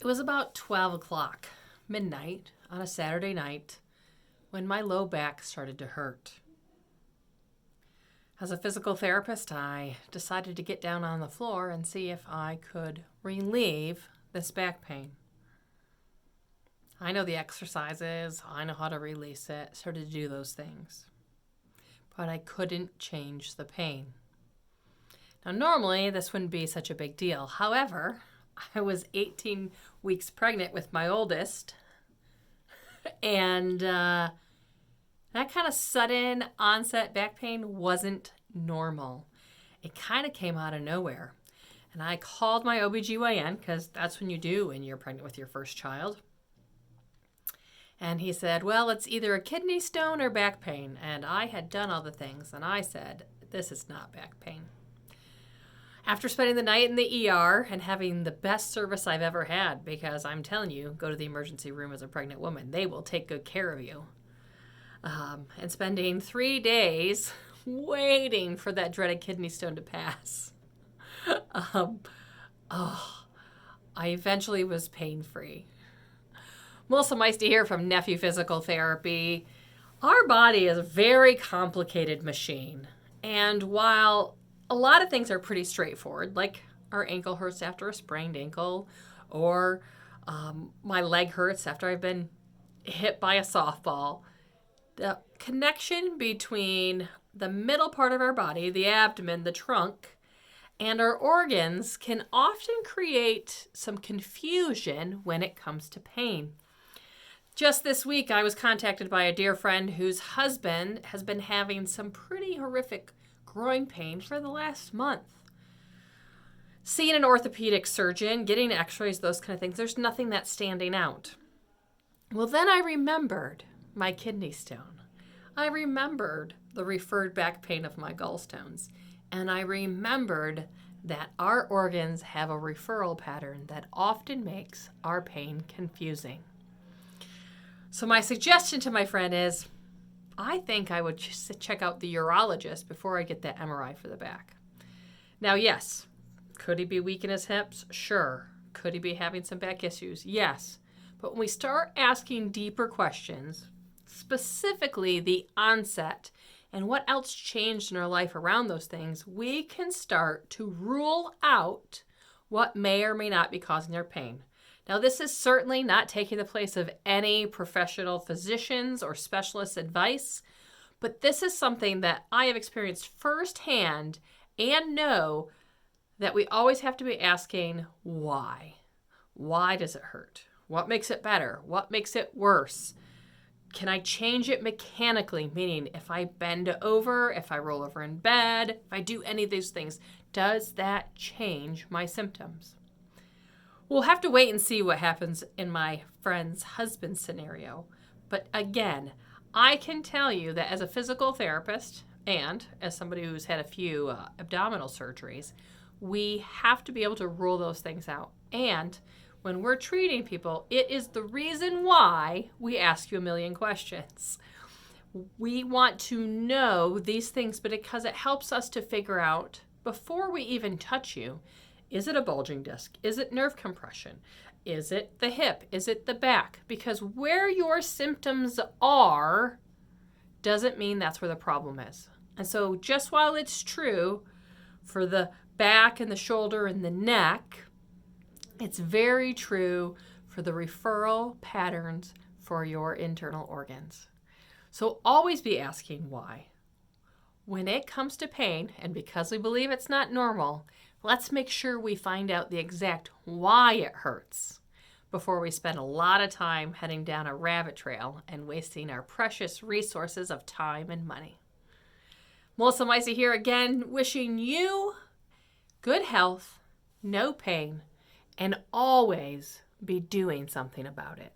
It was about 12 o'clock, midnight, on a Saturday night, when my low back started to hurt. As a physical therapist, I decided to get down on the floor and see if I could relieve this back pain. I know the exercises, I know how to release it, started to do those things. But I couldn't change the pain. Now, normally, this wouldn't be such a big deal. However, I was 18 weeks pregnant with my oldest, and that kind of sudden onset back pain wasn't normal. It kind of came out of nowhere. And I called my OBGYN, because that's when you do when you're pregnant with your first child. And he said, well, it's either a kidney stone or back pain. And I had done all the things, and I said, this is not back pain. After spending the night in the ER and having the best service I've ever had, because I'm telling you, go to the emergency room as a pregnant woman. They will take good care of you. And spending 3 days waiting for that dreaded kidney stone to pass. I eventually was pain-free. Melissa Meiste here from Nephew Physical Therapy. Our body is a very complicated machine. And while a lot of things are pretty straightforward, like our ankle hurts after a sprained ankle, or my leg hurts after I've been hit by a softball, the connection between the middle part of our body, the abdomen, the trunk, and our organs can often create some confusion when it comes to pain. Just this week, I was contacted by a dear friend whose husband has been having some pretty horrific growing pain for the last month. Seeing an orthopedic surgeon, getting x-rays, those kind of things, there's nothing that's standing out. Well, then I remembered my kidney stone. I remembered the referred back pain of my gallstones. And I remembered that our organs have a referral pattern that often makes our pain confusing. So my suggestion to my friend is, I think I would just check out the urologist before I get that MRI for the back. Now, yes, could he be weak in his hips? Sure. Could he be having some back issues? Yes. But when we start asking deeper questions, specifically the onset and what else changed in our life around those things, we can start to rule out what may or may not be causing our pain. Now, this is certainly not taking the place of any professional physicians or specialists' advice, but this is something that I have experienced firsthand and know that we always have to be asking why. Why does it hurt? What makes it better? What makes it worse? Can I change it mechanically? Meaning, if I bend over, if I roll over in bed, if I do any of these things, does that change my symptoms? We'll have to wait and see what happens in my friend's husband's scenario. But again, I can tell you that as a physical therapist and as somebody who's had a few abdominal surgeries, we have to be able to rule those things out. And when we're treating people, it is the reason why we ask you a million questions. We want to know these things, but because it helps us to figure out, before we even touch you, is it a bulging disc? Is it nerve compression? Is it the hip? Is it the back? Because where your symptoms are doesn't mean that's where the problem is. And so just while it's true for the back and the shoulder and the neck, it's very true for the referral patterns for your internal organs. So always be asking why. When it comes to pain, and because we believe it's not normal, let's make sure we find out the exact why it hurts before we spend a lot of time heading down a rabbit trail and wasting our precious resources of time and money. Melissa Meiste here again, wishing you good health, no pain, and always be doing something about it.